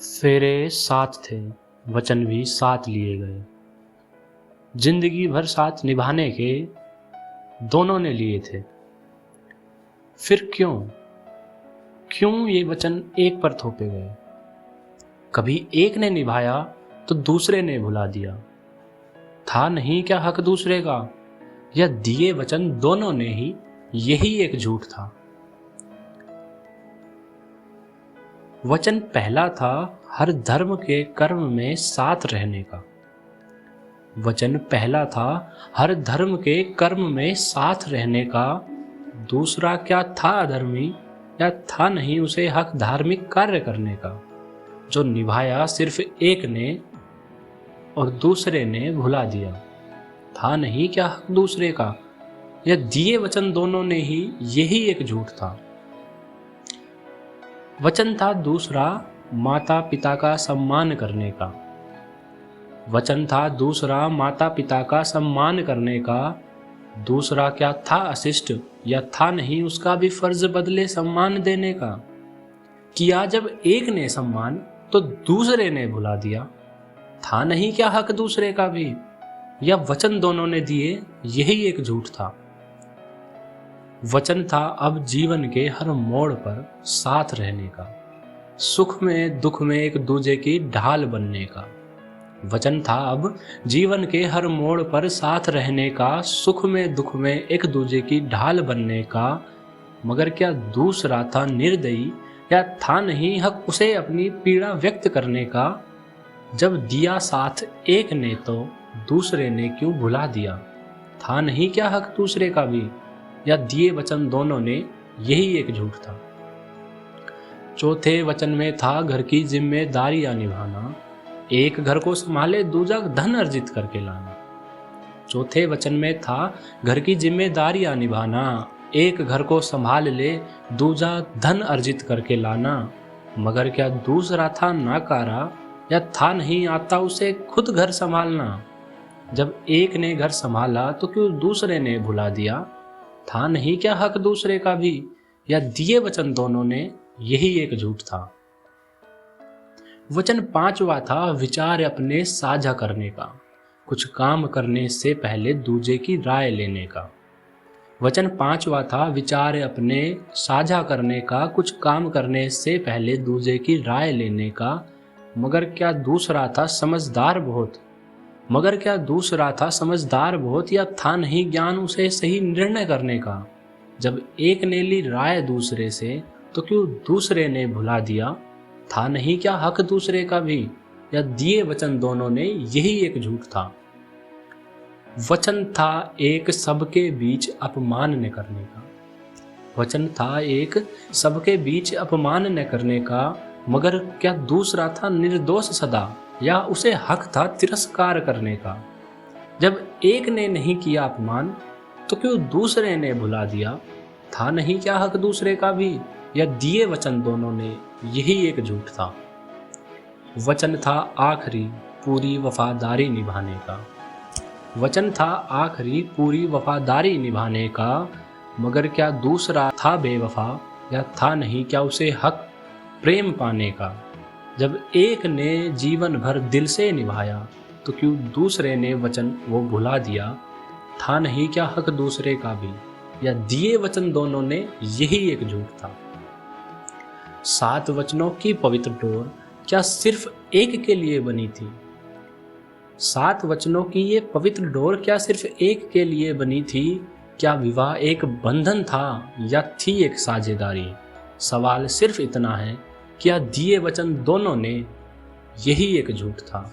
फेरे साथ थे, वचन भी साथ लिए गए। जिंदगी भर साथ निभाने के दोनों ने लिए थे। फिर क्यों ये वचन एक पर थोपे गए? कभी एक ने निभाया तो दूसरे ने भुला दिया। था नहीं क्या हक दूसरे का? या दिए वचन दोनों ने ही यही एक झूठ था। वचन पहला था हर धर्म के कर्म में साथ रहने का। वचन पहला था हर धर्म के कर्म में साथ रहने का। दूसरा क्या था अधर्मी, या था नहीं उसे हक धार्मिक कार्य करने का, जो निभाया सिर्फ एक ने और दूसरे ने भुला दिया। था नहीं क्या हक दूसरे का? या दिए वचन दोनों ने ही यही एक झूठ था। वचन था दूसरा माता पिता का सम्मान करने का। वचन था दूसरा माता पिता का सम्मान करने का। दूसरा क्या था अशिष्ट, या था नहीं उसका भी फर्ज बदले सम्मान देने का। किया जब एक ने सम्मान तो दूसरे ने भुला दिया। था नहीं क्या हक दूसरे का भी? या वचन दोनों ने दिए यही एक झूठ था। वचन था अब जीवन के हर मोड़ पर साथ रहने का, सुख में दुख में एक दूजे की ढाल बनने का। वचन था अब जीवन के हर मोड़ पर साथ रहने का, सुख में दुख में एक दूजे की ढाल बनने का। मगर क्या दूसरा था निर्दयी, या था नहीं हक उसे अपनी पीड़ा व्यक्त करने का? जब दिया साथ एक ने तो दूसरे ने क्यों भुला दिया। था नहीं क्या हक दूसरे का भी? या दिए वचन दोनों ने यही एक झूठ था। चौथे वचन में था घर की जिम्मेदारियां निभाना, एक घर को संभाले दूजा धन अर्जित करके लाना। चौथे वचन में था घर की जिम्मेदारियां निभाना, एक घर को संभाल ले दूजा धन अर्जित करके लाना। मगर क्या दूसरा था नाकारा, या था नहीं आता उसे खुद घर संभालना। जब एक ने घर संभाला तो क्यों दूसरे ने भुला दिया। था नहीं क्या हक दूसरे का भी? या दिए वचन दोनों ने यही एक झूठ था। वचन पांचवा था विचार अपने साझा करने का, कुछ काम करने से पहले दूजे की राय लेने का। वचन पांचवा था विचार अपने साझा करने का, कुछ काम करने से पहले दूजे की राय लेने का। मगर क्या दूसरा था समझदार बहुत? मगर क्या दूसरा था समझदार बहुत, या था नहीं ज्ञान उसे सही निर्णय करने का। जब एक ने ली राय दूसरे से तो क्यों दूसरे ने भुला दिया। था नहीं क्या हक दूसरे का भी? या दिए वचन दोनों ने यही एक झूठ था। वचन था एक सबके बीच अपमान न करने का। वचन था एक सबके बीच अपमान न करने का। मगर क्या दूसरा था निर्दोष सदा, या उसे हक था तिरस्कार करने का। जब एक ने नहीं किया अपमान तो क्यों दूसरे ने भुला दिया। था नहीं क्या हक दूसरे का भी? या दिए वचन दोनों ने यही एक झूठ था। वचन था आखिरी पूरी वफादारी निभाने का। वचन था आखिरी पूरी वफादारी निभाने का। मगर क्या दूसरा था बेवफा, या था नहीं क्या उसे हक प्रेम पाने का। जब एक ने जीवन भर दिल से निभाया तो क्यों दूसरे ने वचन वो भुला दिया। था नहीं क्या हक दूसरे का भी? या दिए वचन दोनों ने यही एक झूठ था। 7 वचनों की पवित्र डोर क्या सिर्फ एक के लिए बनी थी? 7 वचनों की ये पवित्र डोर क्या सिर्फ एक के लिए बनी थी? क्या विवाह एक बंधन था, या थी एक साझेदारी? सवाल सिर्फ इतना है, क्या दिए वचन दोनों ने यही एक झूठ था।